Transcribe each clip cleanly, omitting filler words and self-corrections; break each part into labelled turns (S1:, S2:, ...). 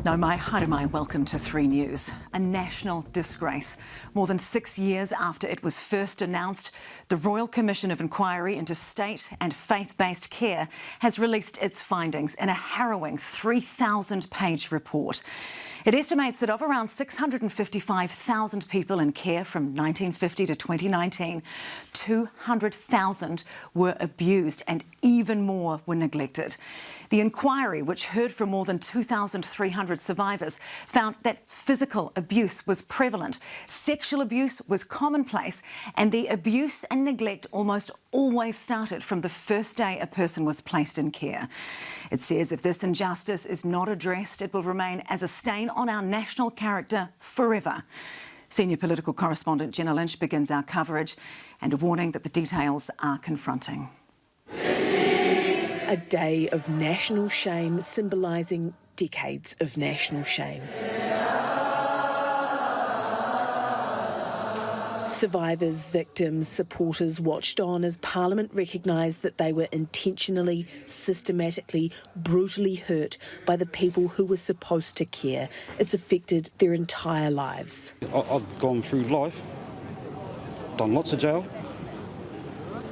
S1: No mai, haere mai, welcome to 3 News. A national disgrace. More than 6 years after it was first announced, the Royal Commission of Inquiry into State and Faith-Based Care has released its findings in a harrowing 3,000-page report. It estimates that of around 655,000 people in care from 1950 to 2019, 200,000 were abused and even more were neglected. The inquiry, which heard from more than 2,300 survivors, found that physical abuse was prevalent, sexual abuse was commonplace, and the abuse and neglect almost always started from the first day a person was placed in care. It says if this injustice is not addressed, it will remain as a stain on our national character forever. Senior political correspondent Jenna Lynch begins our coverage, and a warning that the details are confronting.
S2: A day of national shame symbolising decades of national shame. Survivors, victims, supporters watched on as Parliament recognised that they were intentionally, systematically, brutally hurt by the people who were supposed to care. It's affected their entire lives.
S3: I've gone through life, done lots of jail,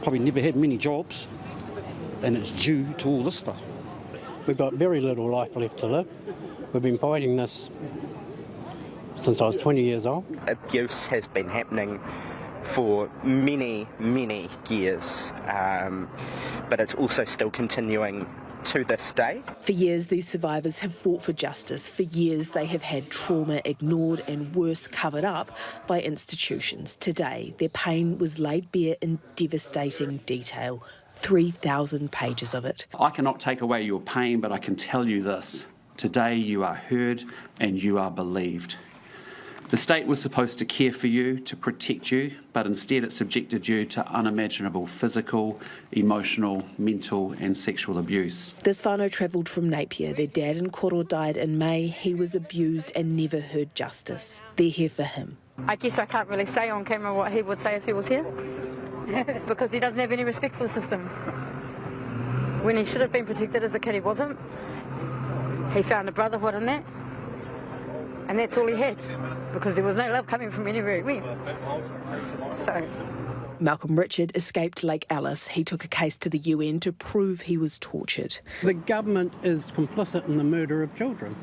S3: probably never had many jobs, and it's due to all this stuff.
S4: We've got very little life left to live. We've been fighting this since I was 20 years old.
S5: Abuse has been happening for many, many years, but it's also still continuing to this day.
S2: For years, these survivors have fought for justice. For years, they have had trauma ignored and worse, covered up by institutions. Today, their pain was laid bare in devastating detail, 3,000 pages of it.
S6: I cannot take away your pain, but I can tell you this. Today you are heard and you are believed. The state was supposed to care for you, to protect you, but instead it subjected you to unimaginable physical, emotional, mental and sexual abuse.
S2: This whānau travelled from Napier. Their dad and koro died in May. He was abused and never heard justice. They're here for him.
S7: I guess I can't really say on camera what he would say if he was here, because he doesn't have any respect for the system. When he should have been protected as a kid, he wasn't. He found a brotherhood in that, and that's all he had, because there was no love coming from anywhere he went. So
S2: Malcolm Richard escaped Lake Alice. He took a case to the UN to prove he was tortured.
S4: The government is complicit in the murder of children,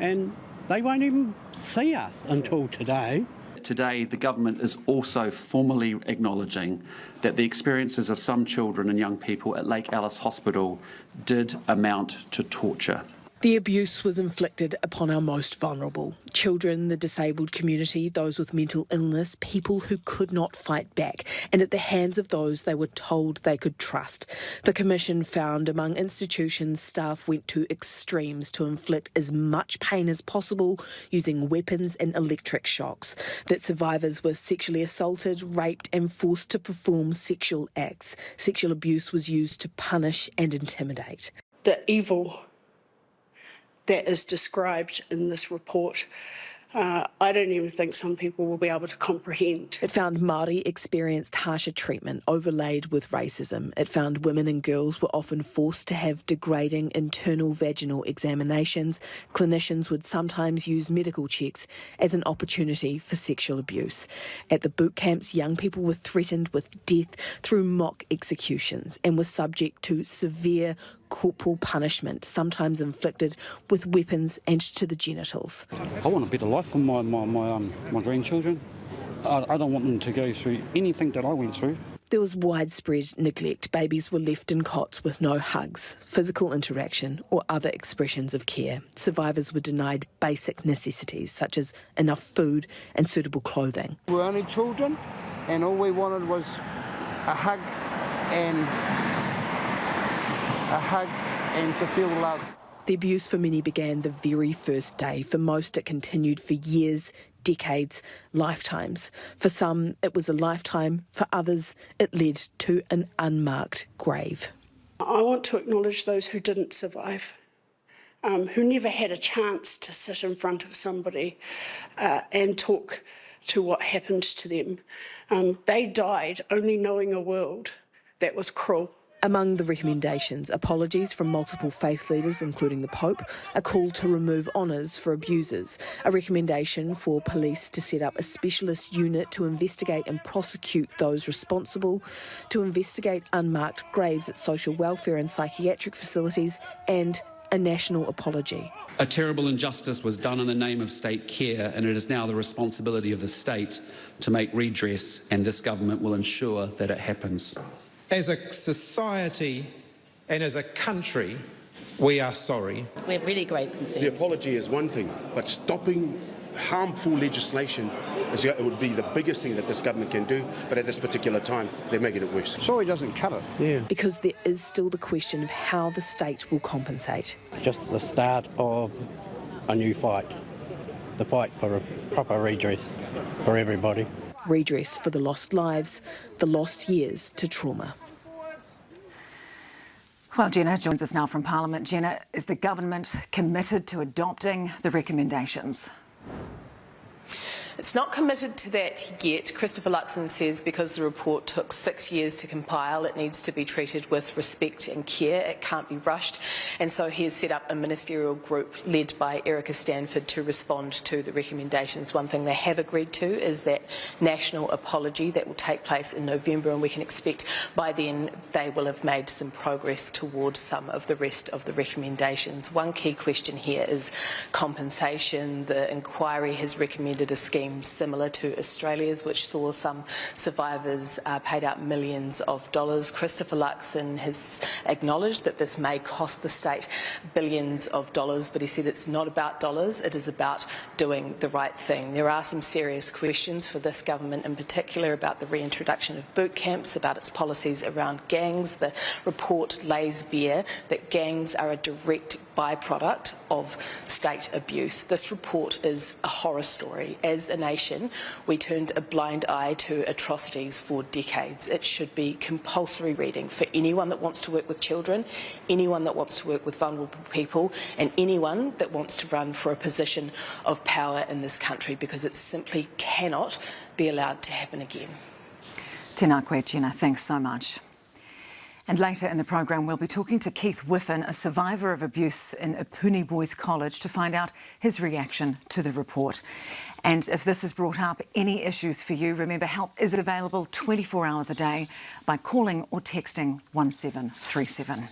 S4: and they won't even see us until today.
S6: Today, the government is also formally acknowledging that the experiences of some children and young people at Lake Alice Hospital did amount to torture.
S2: The abuse was inflicted upon our most vulnerable. Children, the disabled community, those with mental illness, people who could not fight back, and at the hands of those they were told they could trust. The Commission found among institutions, staff went to extremes to inflict as much pain as possible using weapons and electric shocks, that survivors were sexually assaulted, raped and forced to perform sexual acts. Sexual abuse was used to punish and intimidate.
S8: The evil that is described in this report, I don't even think some people will be able to comprehend.
S2: It found Māori experienced harsher treatment overlaid with racism. It found women and girls were often forced to have degrading internal vaginal examinations. Clinicians would sometimes use medical checks as an opportunity for sexual abuse. At the boot camps, young people were threatened with death through mock executions and were subject to severe corporal punishment, sometimes inflicted with weapons and to the genitals.
S3: I want a better life for my grandchildren. I don't want them to go through anything that I went through.
S2: There was widespread neglect. Babies were left in cots with no hugs, physical interaction or other expressions of care. Survivors were denied basic necessities such as enough food and suitable clothing.
S9: We're only children, and all we wanted was a hug and to feel love.
S2: The abuse for many began the very first day. For most, it continued for years, decades, lifetimes. For some, it was a lifetime. For others, it led to an unmarked grave.
S8: I want to acknowledge those who didn't survive, who never had a chance to sit in front of somebody and talk to what happened to them. They died only knowing a world that was cruel
S2: Among the recommendations, apologies from multiple faith leaders, including the Pope, a call to remove honours for abusers, a recommendation for police to set up a specialist unit to investigate and prosecute those responsible, to investigate unmarked graves at social welfare and psychiatric facilities, and a national apology.
S10: A terrible injustice was done in the name of state care, and it is now the responsibility of the state to make redress, and this government will ensure that it happens.
S11: As a society and as a country, we are sorry.
S12: We have really grave concerns.
S13: The apology is one thing, but stopping harmful legislation it would be the biggest thing that this government can do, but at this particular time, they're making it worse.
S9: Sorry doesn't cut it.
S4: Yeah.
S2: Because there is still the question of how the state will compensate.
S4: Just the start of a new fight. The fight for a proper redress for everybody.
S2: Redress for the lost lives, the lost years to trauma.
S1: Well, Jenna joins us now from Parliament. Jenna, is the government committed to adopting the recommendations?
S14: It's not committed to that yet. Christopher Luxon says because the report took 6 years to compile, it needs to be treated with respect and care. It can't be rushed. And so he has set up a ministerial group led by Erica Stanford to respond to the recommendations. One thing they have agreed to is that national apology that will take place in November, and we can expect by then they will have made some progress towards some of the rest of the recommendations. One key question here is compensation. The inquiry has recommended a scheme similar to Australia's, which saw some survivors paid out millions of dollars. Christopher Luxon has acknowledged that this may cost the state billions of dollars, but he said it's not about dollars, it is about doing the right thing. There are some serious questions for this government in particular about the reintroduction of boot camps, about its policies around gangs. The report lays bare that gangs are a direct byproduct of state abuse. This report is a horror story. As a nation, we turned a blind eye to atrocities for decades. It should be compulsory reading for anyone that wants to work with children, anyone that wants to work with vulnerable people, and anyone that wants to run for a position of power in this country, because it simply cannot be allowed to happen again.
S1: Tēnā koe, Jenna. Thanks so much. And later in the programme, we'll be talking to Keith Whiffen, a survivor of abuse in Ipuni Boys College, to find out his reaction to the report. And if this has brought up any issues for you, remember help is available 24 hours a day by calling or texting 1737.